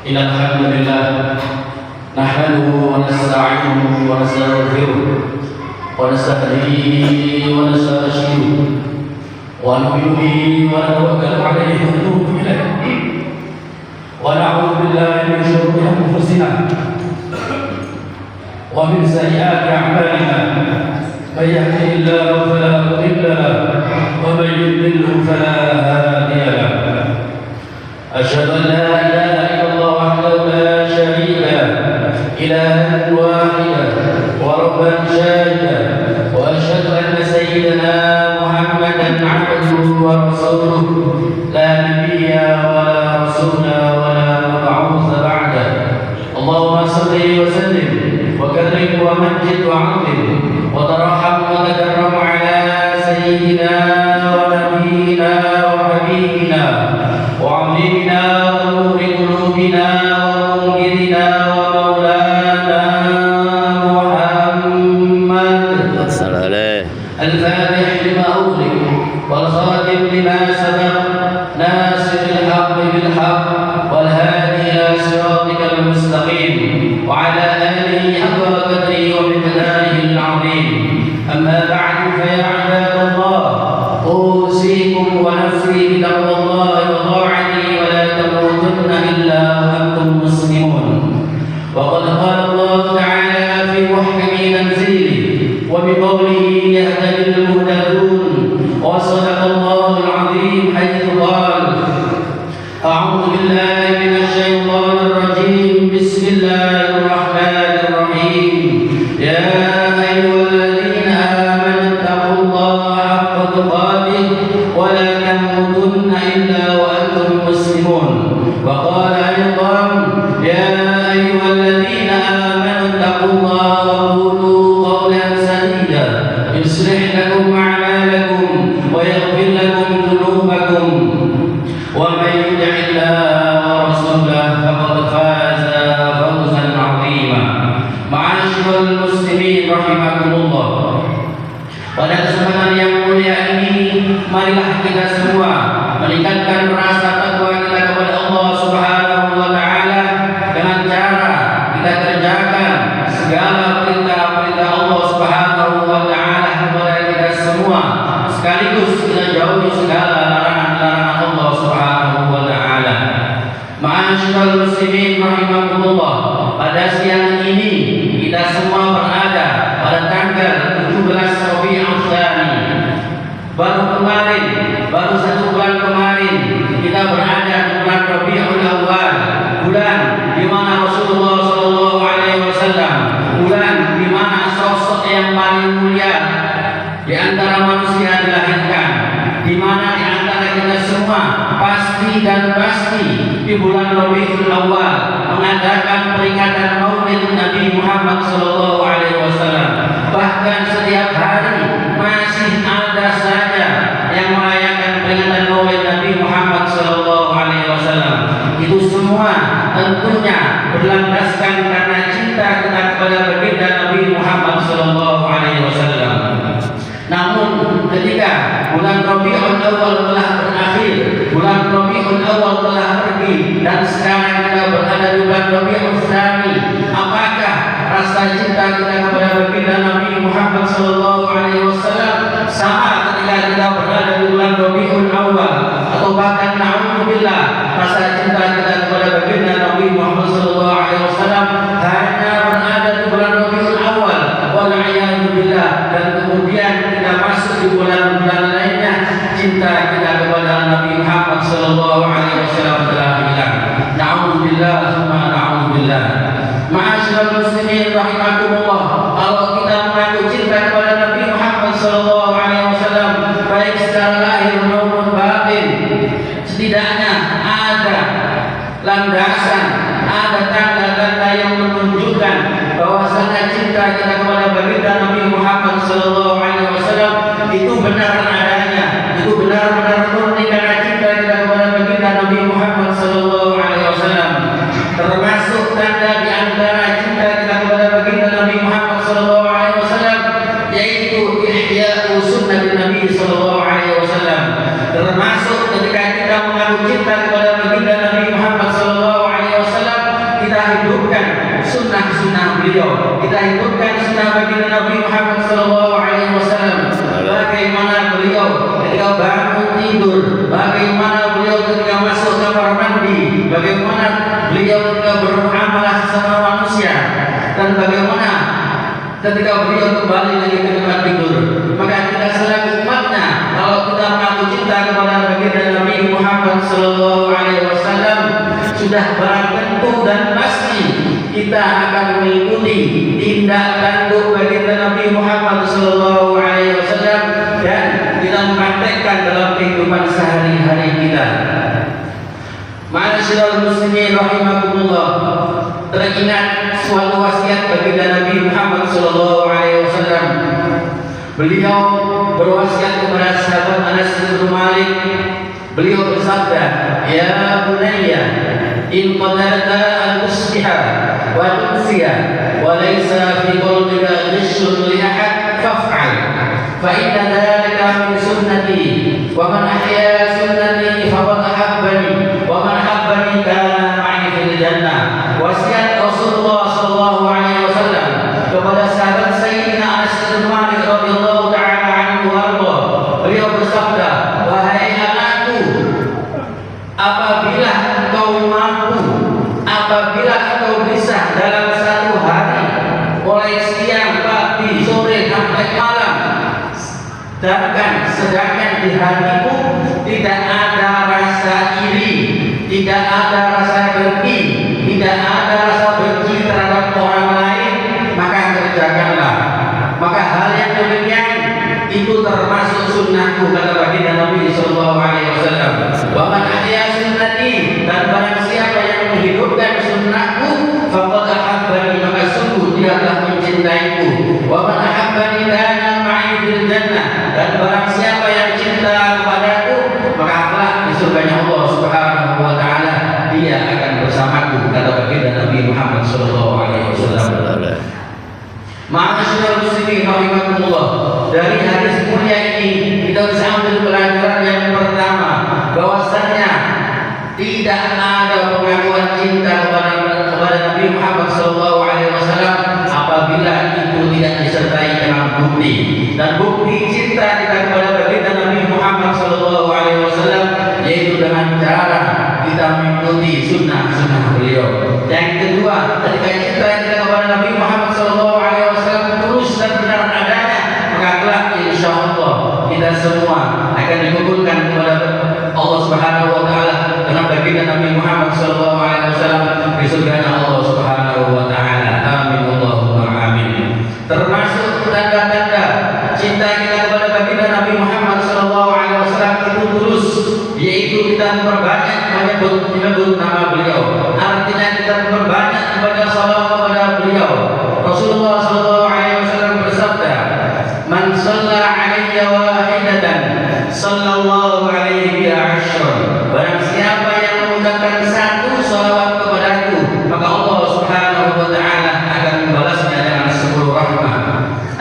إن الحمد لله نحمده ونستعينه ونستغفره ونستهديه ونسترشده ونؤمن به ونتوكل عليه ونتوب إليه ونعوذ بالله من شرور أنفسنا ومن سيئات أعمالنا من يهده الله فلا مضل له ومن يضلل فلا هادي له أشهد أن لا إله إلا الله وحده لا شريك له إلها واحدا وربا شاهدا وأشهد أن سيدنا محمدا عبده ورسوله لا نبي ولا رسول ولا مبعوث بعده اللهم صل وسلم وكرم ومجد وعظم وترحم وتكرم على سيدنا ونبينا وحبيبنا وعظيمنا ونور قلوبنا ومنقذنا ومولانا محمد الفاتح لما أغلق والخاتم لما سبق ناصر الحق بالحق والهادي إلى صراطك المستقيم وعلى آله حق قدره ومقداره العظيم أما بعد فيا عباد الله أوصيكم ونفسي بتقوى الله وطاعته ولا تموتن إلا وأنتم مسلمون وقد قال الله تعالى في محكم تنزيله وبقوله يهتدي المهتدون وصدق الله العظيم حيث قال أعوذ بالله من الشيطان الرجيم بسم الله الرحمن الرحيم يا أيها الذين آمنوا اتقوا الله حق تقاته ولا تموتن إلا وأنتم مسلمون وقال أيضا يا أيها الذين آمنوا اتقوا الله وقولوا قولا سديدا يصلح لكم أعمالكم ويغفر لكم ذنوبكم ومن يطع الله ورسوله فقد فاز فوزا عظيما معاشر المسلمين rahimakumullah. Pada kesempatan yang mulia ini marilah kita semua meningkatkan rasa takwa kita kepada Allah Subhanahu wa taala dengan cara kita kerjakan segala perintah-perintah Allah Subhanahu wa taala kepada kita semua, sekaligus kita jauhi segala larangan-larangan Allah Subhanahu wa taala. Ma'asyiral muslimin rahimakumullah, pada siang ini kita semua berada pada tanggal 17 Rabiul Tsani. Baru satu bulan kemarin kita berada di bulan Rabiul Awal, bulan di mana Rasulullah sallallahu alaihi wasallam, bulan di mana sosok yang paling mulia di antara manusia dilahirkan, di mana di antara kita semua pasti di bulan Rabiul Awal mengadakan peringatan Maulid Nabi Muhammad sallallahu alaihi wasallam. Bahkan setiap hari masih ada saja yang merayakan peringatan Maulid Nabi Muhammad sallallahu alaihi wasallam. Itu semua tentunya berlandaskan karena cinta kita kepada baginda Nabi Muhammad sallallahu alaihi wasallam. Namun ketika bulan Rabiul Awal telah berakhir, bulan Rabiul Awal telah pergi dan sekarang kita berada di bulan Rabiul Tsani, apakah rasa cinta kita kepada baginda Nabi Muhammad sallallahu alaihi wasallam sama ketika kita berada di bulan Rabiul Awal, atau bahkan na'udzubillah rasa cinta kita kepada baginda Nabi Muhammad sallallahu alaihi wasallam hanya berada di bulan Rabiul Awal wal'iyadzubillah, dan kemudian kita masuk di bulan-bulan lainnya cinta kita kepada Nabi Muhammad sallallahu alaihi wasallam telah hilang. Na'udzubillah summa na'udzubillah. Ma'asyiral muslimin rahimakumullah, kalau kita mengaku cinta kepada Nabi Muhammad sallallahu alaihi wasallam baik secara lahir maupun batin, setidaknya ada landasan, ada tanda-tanda yang menunjukkan bahwasanya cinta kita kepada baginda Nabi Muhammad sallallahu alaihi wasallam itu benar adanya, itu benar-benar murni karena cinta kita kepada baginda Nabi Muhammad sallallahu alaihi wasallam. Termasuk tanda di antara cinta kita kepada baginda Nabi Muhammad sallallahu alaihi wasallam yaitu ihya'u sunnah Nabi sallallahu alaihi wasallam. Termasuk ketika kita mengaku cinta kepada baginda Nabi Muhammad sallallahu alaihi wasallam hidupkan sunnah baginda Nabi Muhammad sallallahu alaihi wasallam. Bagaimana beliau ketika bangun tidur, bagaimana beliau ketika masuk kamar mandi, bagaimana beliau ketika bermuamalah sesama manusia, dan bagaimana ketika beliau kembali lagi ke tempat tidur. Maka kita selaku umatnya, kalau kita mengaku cinta kepada baginda Nabi Muhammad sallallahu alaihi wasallam, sudah barang tentu dan pasti kita akan mengikuti tindak tanduk baginda Nabi Muhammad sallallahu alaihi wasallam dan kita mempraktekkan dalam kehidupan sehari-hari kita. Ma'asyiral muslimin rahimakumullah, teringat suatu wasiat baginda Nabi Muhammad sallallahu alaihi wasallam. Beliau berwasiat kepada sahabat Anas bin Malik. Beliau bersabda, "Ya bunayya, in qadarta al-musliha wa tunsiya wa laysa fi qalbika ghishun li ahad faf'al fa inna dhalika min sunnati wa man ahya sunnati faqad ahabbani wa man ahabbani kana ma'i fil jannah." Wasiat Rasulullah sallallahu alaihi wasallam kepada sahabat Sayyidina Anas bin Malik radhiyallahu taala anhu warḍah. Beliau bersabda, "Wahai anakku, apabila engkau mampu, apabila engkau bisa dalam satu hari, mulai siang, pagi, sore sampai malam, sedangkan di hatimu tidak ada rasa iri, tidak ada rasa dengki, tidak ada rasa benci terhadap orang lain, maka kerjakanlah." Maka hal yang demikian itu termasuk sunnahku, kata baginda Nabi sallallahu alaihi wasallam. Wa man ahya sunnati, dan barang siapa yang menghidupkan sunnahku, faqad ahabbani, maka sungguh dia telah mencintaiku. Wa man ahabbani kana ma'i fil jannah, dan barang siapa yang cinta kepadaku, maka kelak di surganya Allah Subhanahu wa taala dia akan bersamaku, kata baginda Nabi Muhammad sallallahu alaihi wasallam. Ma'asyiral muslimin rahimakumullah, dari hadis mulia ini kita bisa ambil pelajaran yang pertama, bahwasannya tidak ada pengakuan cinta kepada Nabi Muhammad sallallahu alaihi wasallam apabila itu tidak disertai dengan bukti. Dan bukti cinta kita kepada baginda Nabi Muhammad sallallahu alaihi wasallam yaitu dengan cara kita mengikuti sunnah-sunnah beliau. Yang kedua, ketika cinta kita kepada Nabi Muhammad sallallahu alaihi wasallam tulus dan benar adanya, maka kelak insyaallah kita semua akan dikumpulkan kepada Allah Subhanahu wa taala dengan baginda Nabi Muhammad sallallahu alaihi wasallam di surganya Allah Subhanahu wa taala. Amin Allahumma amin. Termasuk tanda-tanda cinta kita kepada baginda Nabi Muhammad sallallahu alaihi wasallam itu tulus, yaitu kita memperbanyak menyebut nama beliau. Artinya kita memperbanyak membaca salawat kepada beliau. Rasulullah sallallahu alaihi wasallam bersabda, "Man shalla 'alayya wahidatan sallallahu alaihi bi'ashran." Barang siapa yang mengucapkan satu salawat kepadaku, maka Allah Subhanahu wa taala akan membalasnya dengan 10 rahmat.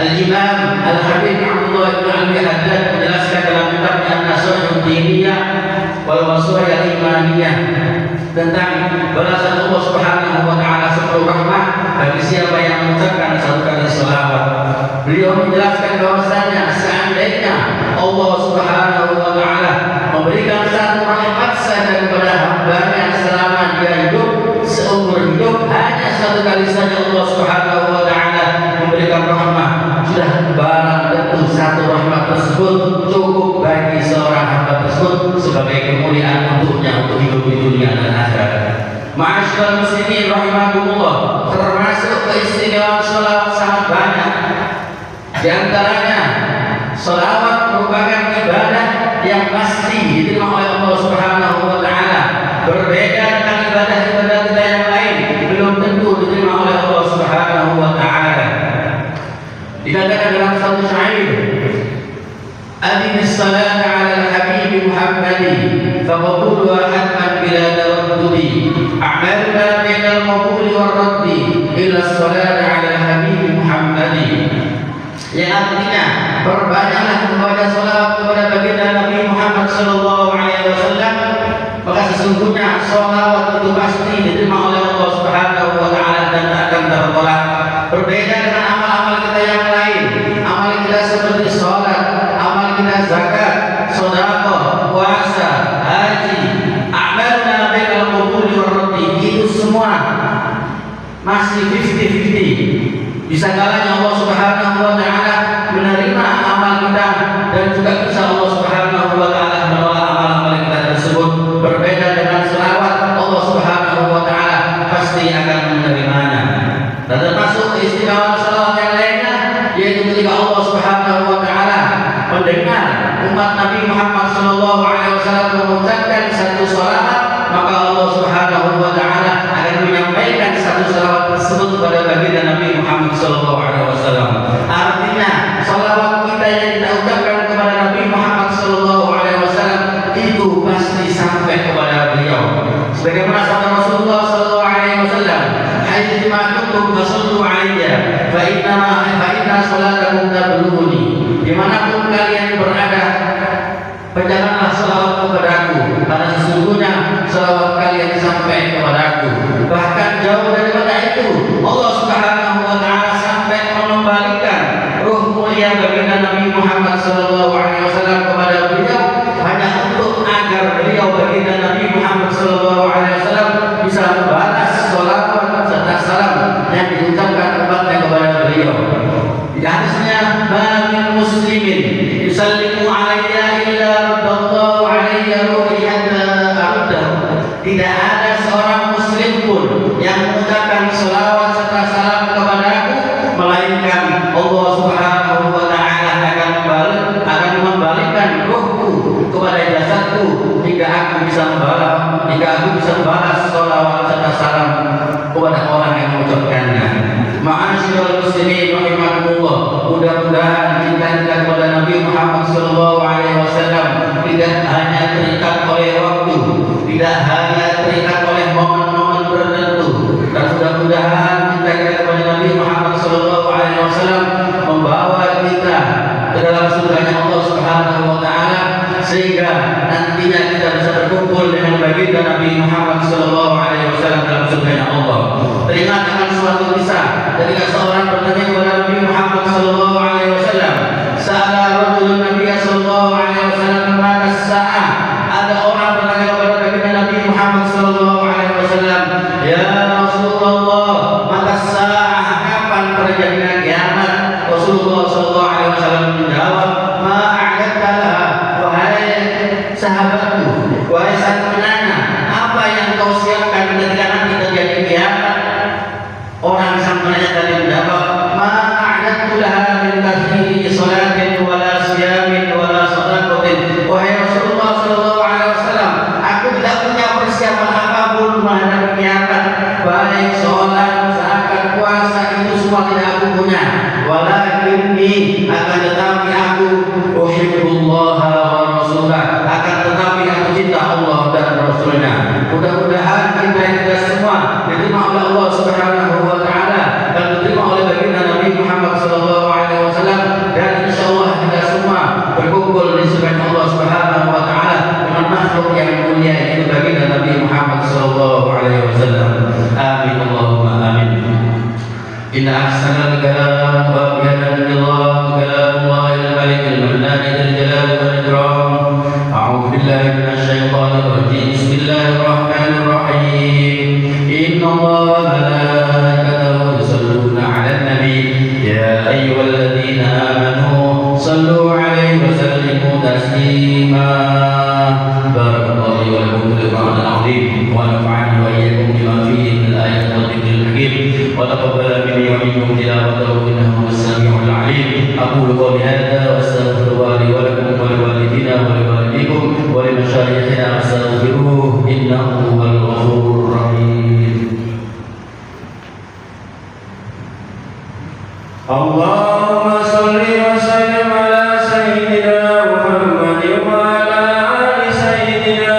Al-Imam Al-Habib Abdullah bin Abi Haddad menjelaskan dalam kitabnya An-Nasihatul Diniyah wal Wasiyah Imaniyah tentang balasan Allah Subhanahu wa taala 10 rahmat bagi siapa yang mengucapkan satu kali salawat. Beliau menjelaskan bahwasanya seandainya Allah Subhanahu wa taala memberikan satu rahmat saja kepada hamba-Nya selama dia hidup, seumur hidup, hanya satu kali saja Allah Subhanahu wa taala memberikan rahmat, sudah barang tentu satu rahmat tersebut cukup bagi seorang hamba tersebut sebagai kemuliaan untuknya untuk hidup di dunia dan akhirat. Ma'asyiral muslimin rahimakumullah, termasuk keistimewaan salawat sangat banyak. Di antaranya salawat merupakan ibadah yang pasti diterima oleh Allah Subhanahu wa taala. Berbeda dengan ibadah-ibadah kita yang lain, belum tentu diterima oleh Allah Subhanahu wa taala. Dikatakan dalam satu syair, "Adhinis salata 'ala al-habib Muhammadin faquluha hatman bila taraddudi. A'maluna bainal maqbuli war raddi illa as-salata 'ala al-habib Muhammadin." Yang artinya, perbanyaklah membaca salawat kepada baginda Nabi Muhammad sallallahu alaihi wasallam, maka sesungguhnya salawat itu pasti diterima oleh Allah Subhanahu wa taala dan tak akan tertolak. Berbeda dengan masih 50-50. Bisa kalanya Allah Subhanahu wa taala menerima amal kita dan juga bisa Allah Subhanahu wa taala menolak amal-amal kita tersebut. Berbeda dengan selawat, Allah Subhanahu wa taala pasti akan menerimanya. Dan termasuk keistimewaan selawat yang lainnya yaitu ketika Allah Subhanahu wa taala mendengar umat Nabi Muhammad sallallahu alaihi wasallam mengucapkan satu selawat, maka Allah Subhanahu wa taala akan menyampaikan satu selawat tersebut kepada baginda Nabi Muhammad sallallahu alaihi wasallam. Artinya, selawat kita yang kita ucapkan kepada Nabi Muhammad sallallahu alaihi wasallam itu pasti sampai kepada beliau. Sebagaimana sabda Rasulullah sallallahu alaihi wasallam, "Haitsu ma kuntum fasallu 'alayya fa inna salatakum tablughuni." Dimanapun kalian berada, bacakanlah selawat kepadaku, karena sesungguhnya selawat kalian sampai kepadaku. Bahkan jauh daripada itu, Allah Subhanahu wa taala sampai mengembalikan ruh mulia baginda Nabi Muhammad sallallahu alaihi wasallam kepada beliau hanya untuk agar beliau baginda Nabi Muhammad sallallahu alaihi wasallam bisa membalas selawat serta salam yang diucapkan umatnya kepada beliau. Di hadisnya, "Bamin muslimin yusallimu alayya illa raddallahu alayya ruhi hatta aruddahu." Tidak ada seorang muslim pun yang mengucapkan selawat serta salam kepadaku, melainkan Allah Subhanahu wa taala akan membalikkan ruhku kepada jasadku hingga aku bisa membalas selawat serta salam kepada orang yang mengucapkannya. Ma'asyiral muslimin rahimakumullah, mudah-mudahan cinta kita kepada Nabi Muhammad sallallahu alaihi wasallam tidak hanya terikat oleh waktu, tidak hanya terikat oleh momen-momen tertentu, dan mudah-mudahan cinta kita kepada Nabi Muhammad sallallahu alaihi wasallam membawa kita ke dalam surganya Allah Subhanahu wa taala, sehingga nantinya kita bisa berkumpul dengan baginda Nabi Muhammad sallallahu alaihi wasallam dalam surganya Allah. Teringat akan suatu kisah ketika seorang bertanya kepada Nabi Muhammad sallallahu alaihi wasallam, "Sa'ala rajulun Nabi sallallahu alaihi wasallam mata as-sa'ah." Ada orang bertanya kepada baginda Nabi Muhammad sallallahu alaihi wasallam, "Ya Rasulullah, mata as-sa'ah, kapan terjadinya kiamat?" Rasulullah sallallahu alaihi wasallam menjawab, "Ma a'dadta laha." Wahai sahabatku, wahai sang penanya, apa yang kau siapkan ketika nanti terjadi kiamat? Orang sang penanya tadi menjawab, "Ma a'dadtu laha min kathiri salatin wala siyamin wala sadaqatin." Wahai Rasulullah sallallahu alaihi wasallam, aku tidak punya persiapan apapun menghadapi kiamat, baik salat, zakat, puasa, itu semua tidak aku punya. Walakinni, akan tetapi aku uhibbullaha wa rasulah, akan tetapi aku cinta Allah dan Rasulnya. Mudah-mudahan cinta kita semua diterima oleh Allah Subhanahu wa taala dan diterima oleh baginda Nabi Muhammad sallallahu alaihi wasallam, dan insyaallah kita semua berkumpul di surga Allah Subhanahu wa taala dengan makhluk yang mulia yaitu baginda Nabi Muhammad sallallahu alaihi wasallam. Amin Allahumma amin. Inna ahsanal kalam wa bihadan Allah kalamullahil malikil mannan dzal jalali wal ikram. A'udzu billahi minasy syaithanir rajim. Bismillahirrahmanirrahim. Inna Allaha wa malaikatahu yusholluna 'alan nabi ya ayyuhalladzina amanu shallu 'alaihi wa sallimu taslima. Barakallahu li wa lakum fil Qur'anil 'azim wa nafa'ani wa iyyakum bima fihi min al-ayati wa dhikril hakim wa taqabbala minni wa minkum tilawatahu innahu was-sami'ul 'alim. Aqulu qawli hadza wa astaghfirullaha li wa lakum wa liwalidina wa liwalidikum wa limashayikhina fastaghfiruhu innahu huwal ghafurur rahim. Allahumma shalli wa sallim ala sayyidina Muhammad wa ala ali sayyidina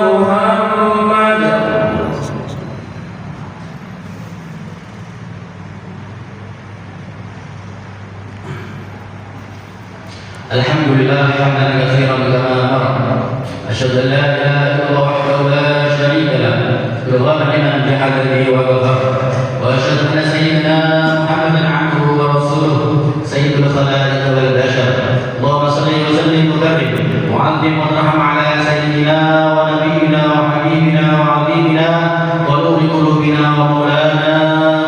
Muhammad. Alhamdulillah hamdan katsiran kama amara. Asyhadu an la ilaha illallah wahdahu la syarika lahu irghaman liman jahada bihi wa kafara. Wa asyhadu anna sayyidina Muhammadan 'abduhu wa rasuluhu sayyidul khalaiqi wal bashar. Allahumma shalli wa sallim wa barik wa 'azzim wa tarham 'ala sayyidina wa nabiyyina wa habibina wa 'azimina wa nuri qulubina wa maulana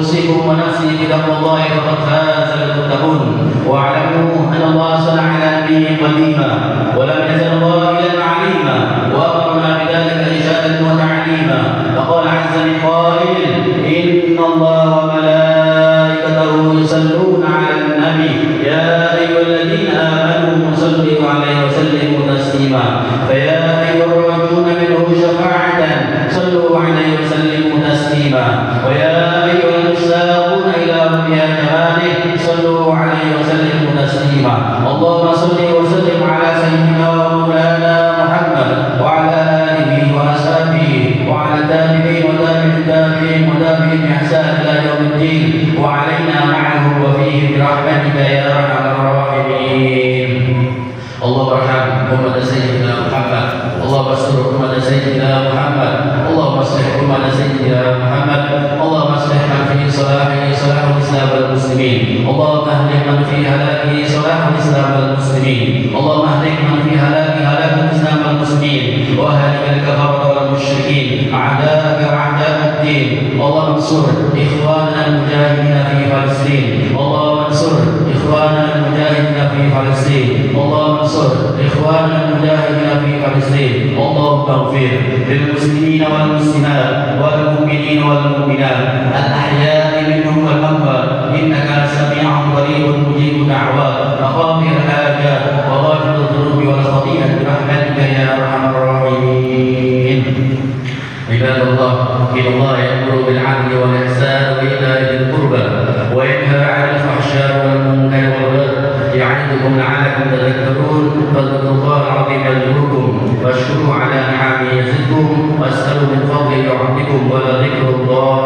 أوصيكم ونفسي بتقوى الله فقد فاز المتقون. واعلموا أن الله صلى على نبيه قديما ولم يزل قائلا عليما وأمرنا بذلك إرشادا وتعليما. فقال عز من قائل: إن الله وملائكته يصلون على النبي يا أيها الذين آمنوا صلوا عليه وسلموا تسليما. فيا أيها الراجون منه شفاعة صلوا عليه وسلموا تسليما. ويا أيها المشتاقون إلى رؤيا جماله صلوا عليه وسلموا تسليما. اللهم صل وسلم على سيدنا ومولانا محمد وعلى آله وأصحابه وعلى التابعين وتابع التابعين وتابعين بإحسان إلى يوم الدين وعلينا معه وفيه برحمتك يا أرحم الراحمين. اللهم ارحم أمة سيدنا محمد، اللهم استر أمة سيدنا محمد، اللهم اصلح أمة سيدنا محمد، اللهم اصلح من في صلاحه صلاح الإسلام والمسلمين، اللهم اهلك من في هلاكه صلاح الإسلام والمسلمين، اللهم اهلك من في هلاكه هلاك الإسلام والمسلمين، وأهلك الكفرة والمشركين أعداءك وأعداء الدين. اللهم انصر إخواننا المجاهدين في فلسطين، اللهم انصر إخواننا المجاهدين في فلسطين، اللهم انصر إخواننا المجاهدين في فلسطين. اللهم اغفر للمسلمين والمسلمات والمؤمنين والمؤمنات الأحياء منهم والأموات إنك سميع قريب مجيب دعوات وغافر الحاجات وغافر الذنوب والخطيئة برحمتك يا أرحم الراحمين. عباد الله، إن الله يأمر بالعدل والإحسان وإيتاء ذي القربى وينهى عن الفحشاء والمنكر والبغي يعظكم لعلكم تذكرون. فاذكروا الله العظيم يذكركم واشكروا على نعمه يزدكم واسألوا من فضله يعطكم ولذكر الله